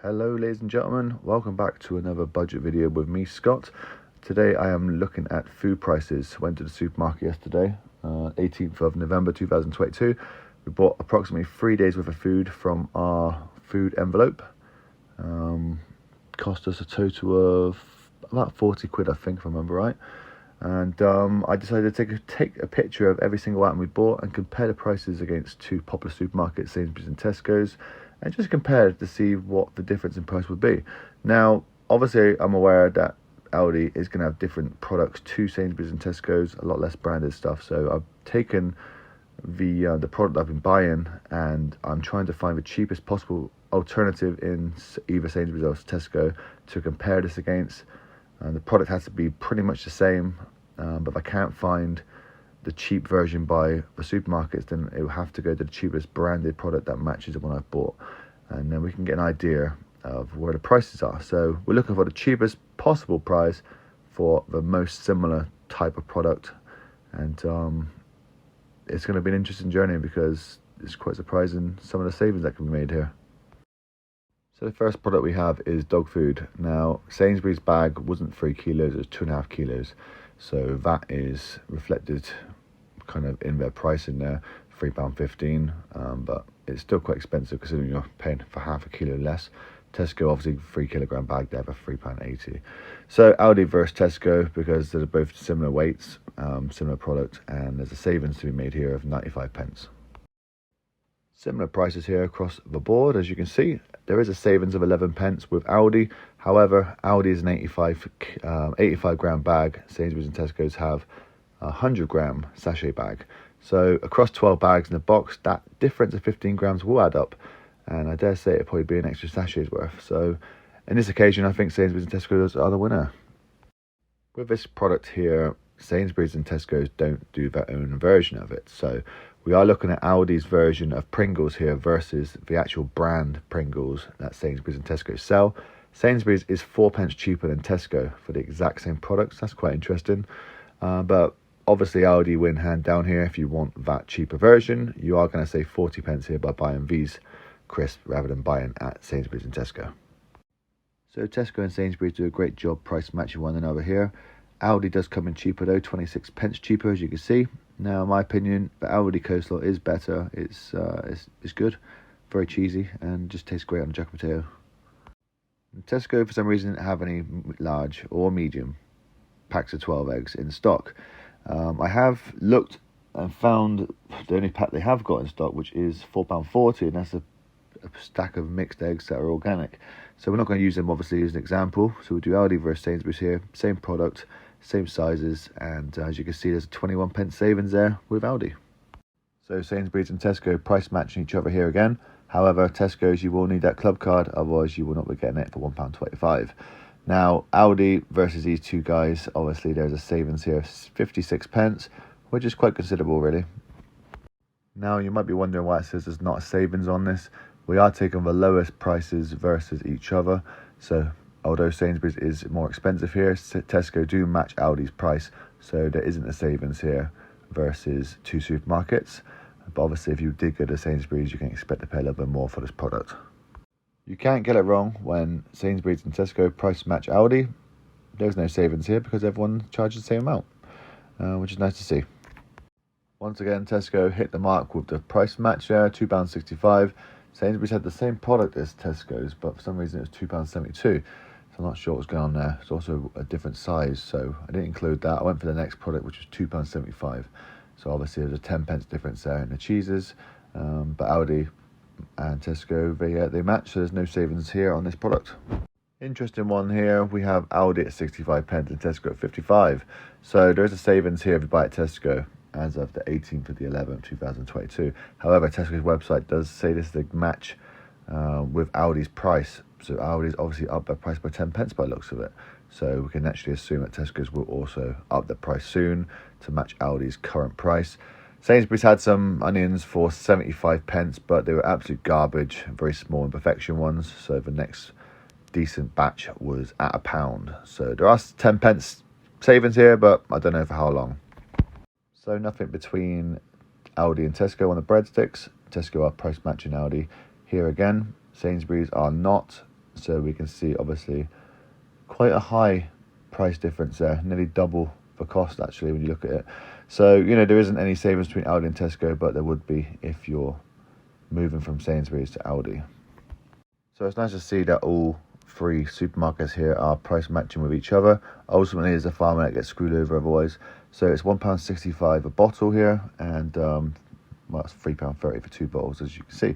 Hello ladies and gentlemen, welcome back to another budget video with me, Scott. Today I am looking at food prices. Went to the supermarket yesterday, 18th of November 2022. We bought approximately 3 days worth of food from our food envelope. Cost us a total of about 40 quid, I think, if I remember right. And I decided to take a picture of every single item we bought and compare the prices against two popular supermarkets, Sainsbury's and Tesco's, and just compare to see what the difference in price would be. Now, obviously, I'm aware that Aldi is going to have different products to Sainsbury's and Tesco's, a lot less branded stuff. So I've taken the product I've been buying, and I'm trying to find the cheapest possible alternative in either Sainsbury's or Tesco to compare this against. The product has to be pretty much the same, but if I can't find the cheap version by the supermarkets, then it will have to go to the cheapest branded product that matches the one I've bought, and then we can get an idea of where the prices are. So we're looking for the cheapest possible price for the most similar type of product, and it's going to be an interesting journey because it's quite surprising some of the savings that can be made here. So the first product we have is dog food. Now, Sainsbury's bag wasn't 3 kilos, it was 2.5 kilos. So that is reflected kind of in their pricing there, £3.15, but it's still quite expensive considering you're paying for half a kilo less. Tesco, obviously 3 kilogram bag, they have a £3.80. So Aldi versus Tesco, because they're both similar weights, similar product, and there's a savings to be made here of 95 pence. Similar prices here across the board. As you can see, there is a savings of 11 pence with Aldi. However, Aldi is an 85 gram bag. Sainsbury's and Tesco's have a 100 gram sachet bag. So across 12 bags in a box, that difference of 15 grams will add up. And I dare say it'll probably be an extra sachet's worth. So in this occasion, I think Sainsbury's and Tesco's are the winner. With this product here, Sainsbury's and Tesco's don't do their own version of it. So we are looking at Aldi's version of Pringles here versus the actual brand Pringles that Sainsbury's and Tesco sell. Sainsbury's is 4 pence cheaper than Tesco for the exact same products. That's quite interesting. But obviously Aldi win hand down here. If you want that cheaper version, you are going to save 40 pence here by buying these crisps rather than buying at Sainsbury's and Tesco. So Tesco and Sainsbury's do a great job price matching one another here. Aldi does come in cheaper though, 26 pence cheaper, as you can see. Now, in my opinion, the Aldi coleslaw is better. It's good, very cheesy, and just tastes great on a jack potato. Tesco, for some reason, didn't have any large or medium packs of 12 eggs in stock. I have looked and found the only pack they have got in stock, which is £4.40, and that's a stack of mixed eggs that are organic. So we're not going to use them, obviously, as an example. So we'll do Aldi versus Sainsbury's here, same product, same sizes, and as you can see, there's a 21 pence savings there with Aldi. So Sainsbury's and Tesco price matching each other here again. However, Tesco's, you will need that club card, otherwise you will not be getting it for £1.25. Now, Aldi versus these two guys, obviously there's a savings here of 56 pence, which is quite considerable really. Now, you might be wondering why it says there's not a savings on this. We are taking the lowest prices versus each other. So although Sainsbury's is more expensive here, Tesco do match Aldi's price, so there isn't a savings here versus two supermarkets. But obviously, if you did go to Sainsbury's, you can expect to pay a little bit more for this product. You can't get it wrong when Sainsbury's and Tesco price match Aldi. There's no savings here because everyone charges the same amount, which is nice to see. Once again, Tesco hit the mark with the price match there, £2.65. Sainsbury's had the same product as Tesco's, but for some reason it was £2.72. So I'm not sure what's going on there. It's also a different size, so I didn't include that. I went for the next product, which was £2.75. So obviously there's a 10 pence difference there in the cheeses. But Aldi and Tesco, they match, so there's no savings here on this product. Interesting one here, we have Aldi at 65 pence and Tesco at 55. So there's a savings here if you buy at Tesco as of the 18th of the 11th, 2022. However, Tesco's website does say this is a match with Aldi's price. So Aldi's obviously up their price by 10 pence by the looks of it. So we can naturally assume that Tesco's will also up their price soon to match Aldi's current price. Sainsbury's had some onions for 75 pence, but they were absolute garbage, very small imperfection ones. So the next decent batch was at £1. So there are 10 pence savings here, but I don't know for how long. So nothing between Aldi and Tesco on the breadsticks. Tesco are price matching Aldi. Here again, Sainsbury's are not. So we can see obviously quite a high price difference there, nearly double the cost actually when you look at it. So, you know, there isn't any savings between Aldi and Tesco, but there would be if you're moving from Sainsbury's to Aldi. So it's nice to see that all three supermarkets here are price matching with each other. Ultimately, as a farmer, that gets screwed over otherwise. So it's £1.65 a bottle here, and well, it's £3.30 for 2 bottles, as you can see.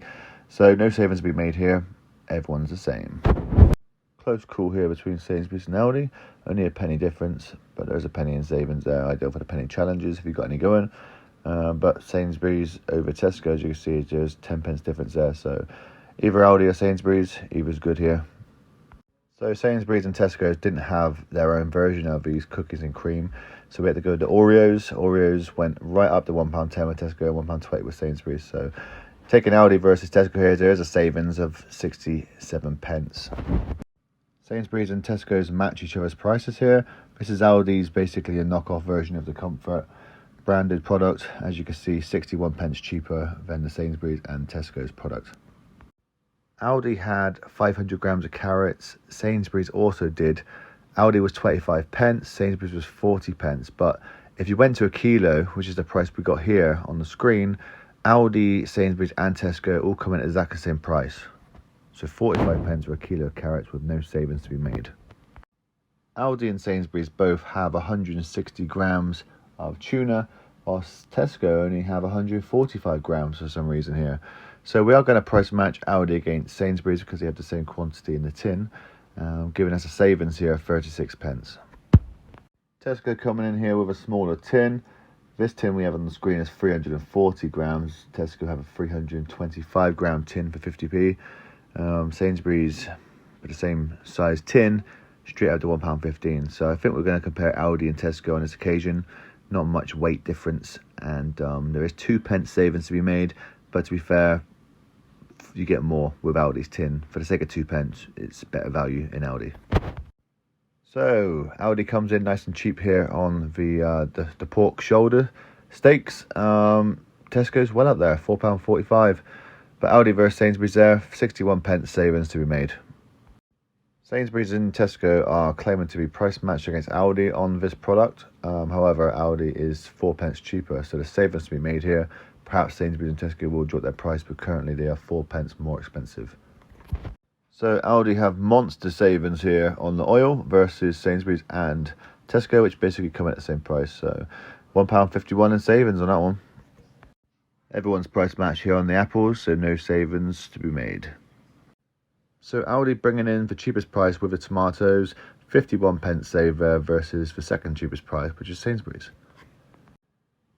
So no savings to be made here. Everyone's the same. Close call here between Sainsbury's and Aldi. Only a penny difference, but there's a penny in savings there. Ideal for the penny challenges if you've got any going. But Sainsbury's over Tesco, as you can see, there's 10 pence difference there. So either Aldi or Sainsbury's, either's good here. So Sainsbury's and Tesco didn't have their own version of these cookies and cream, so we had to go to Oreos. Oreos went right up to £1.10 with Tesco and £1.20 with Sainsbury's. So taking Aldi versus Tesco here, there is a savings of 67 pence. Sainsbury's and Tesco's match each other's prices here. This is Aldi's basically a knockoff version of the Comfort branded product. As you can see, 61 pence cheaper than the Sainsbury's and Tesco's product. Aldi had 500 grams of carrots. Sainsbury's also did. Aldi was 25 pence. Sainsbury's was 40 pence. But if you went to a kilo, which is the price we got here on the screen, Aldi, Sainsbury's and Tesco all come in at exactly the same price. So 45 pence for a kilo of carrots with no savings to be made. Aldi and Sainsbury's both have 160 grams of tuna, whilst Tesco only have 145 grams for some reason here. So we are going to price match Aldi against Sainsbury's because they have the same quantity in the tin, giving us a savings here of 36 pence. Tesco coming in here with a smaller tin. This tin we have on the screen is 340 grams. Tesco have a 325 gram tin for 50p. Sainsbury's with the same size tin, straight out to £1.15. So I think we're going to compare Aldi and Tesco on this occasion. Not much weight difference, and there is 2 pence savings to be made, but to be fair, you get more with Aldi's tin. For the sake of 2 pence, it's better value in Aldi. So Aldi comes in nice and cheap here on the pork shoulder steaks. Tesco's well up there, £4.45. But Aldi versus Sainsbury's there, 61 pence savings to be made. Sainsbury's and Tesco are claiming to be price matched against Aldi on this product. However, Aldi is 4 pence cheaper, so the savings to be made here. Perhaps Sainsbury's and Tesco will drop their price, but currently they are 4 pence more expensive. So Aldi have monster savings here on the oil versus Sainsbury's and Tesco, which basically come at the same price. So £1.51 in savings on that one. Everyone's price match here on the apples, so no savings to be made. So Aldi bringing in the cheapest price with the tomatoes, 51 pence saver versus the second cheapest price, which is Sainsbury's.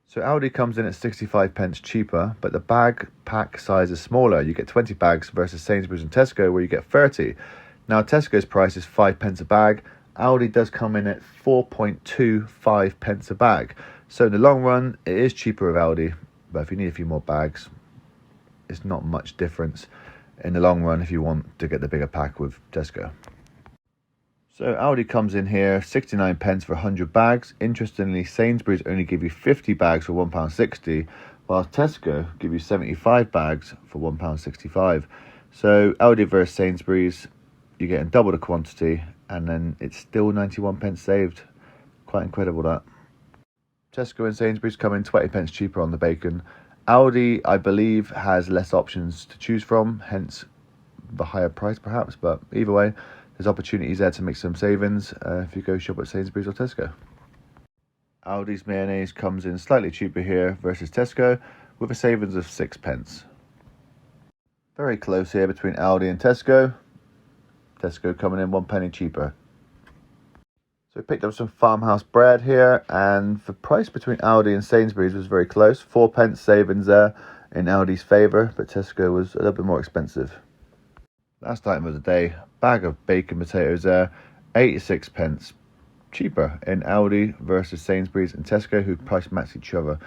So Aldi comes in at 65 pence cheaper, but the bag pack size is smaller. You get 20 bags versus Sainsbury's and Tesco where you get 30. Now Tesco's price is 5 pence a bag. Aldi does come in at 4.25 pence a bag. So in the long run, it is cheaper with Aldi, but if you need a few more bags, it's not much difference in the long run if you want to get the bigger pack with Tesco. So Aldi comes in here, 69 pence for 100 bags. Interestingly, Sainsbury's only give you 50 bags for £1.60, while Tesco give you 75 bags for £1.65. So Aldi versus Sainsbury's, you're getting double the quantity, and then it's still 91 pence saved. Quite incredible that. Tesco and Sainsbury's come in 20 pence cheaper on the bacon. Aldi, I believe, has less options to choose from, hence the higher price perhaps, but either way, there's opportunities there to make some savings if you go shop at Sainsbury's or Tesco. Aldi's mayonnaise comes in slightly cheaper here versus Tesco with a savings of 6 pence. Very close here between Aldi and Tesco. Tesco coming in 1 penny cheaper. So we picked up some farmhouse bread here, and the price between Aldi and Sainsbury's was very close. 4 pence savings there in Aldi's favour, but Tesco was a little bit more expensive. Last item of the day, bag of bacon potatoes there, 86 pence cheaper in Aldi versus Sainsbury's and Tesco, who price match each other.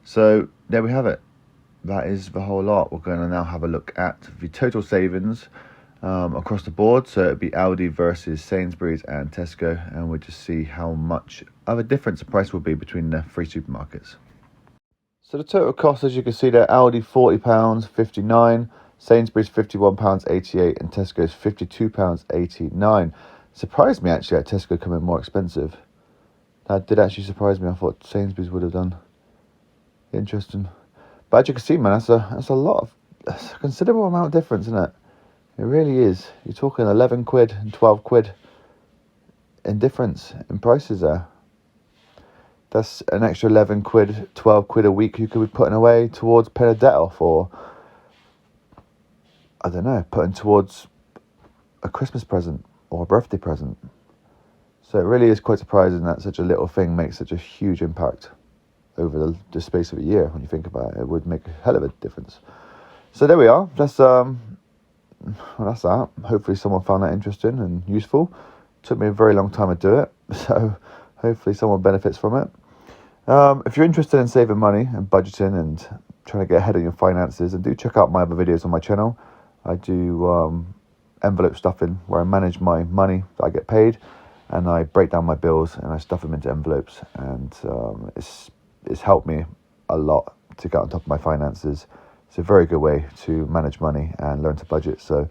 So there we have it. That is the whole lot. We're going to now have a look at the total savings across the board. So it'd be Aldi versus Sainsbury's and Tesco, and we'll just see how much of a difference the price will be between the three supermarkets. So the total cost, as you can see there, Aldi £40.59, Sainsbury's £51.88 and Tesco's £52.89. Surprised me actually at Tesco coming more expensive. That did actually surprise me. I thought Sainsbury's would have done. Interesting. But as you can see, man, that's a considerable amount of difference, isn't it? It really is. You're talking 11 quid and 12 quid in difference in prices there. That's an extra 11 quid, 12 quid a week you could be putting away towards paying a debt off, or, I don't know, putting towards a Christmas present or a birthday present. So it really is quite surprising that such a little thing makes such a huge impact over the space of a year. When you think about it, it would make a hell of a difference. So there we are. That's that. Hopefully someone found that interesting and useful. Took me a very long time to do it, so hopefully someone benefits from it. If you're interested in saving money and budgeting and trying to get ahead of your finances, and do check out my other videos on my channel. I do envelope stuffing where I manage my money that I get paid, and I break down my bills and I stuff them into envelopes, and it's helped me a lot to get on top of my finances. It's a very good way to manage money and learn to budget. So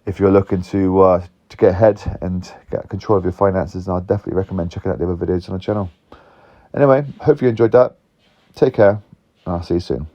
if you're looking to get ahead and get control of your finances, then I'd definitely recommend checking out the other videos on the channel. Anyway, hope you enjoyed that. Take care, and I'll see you soon.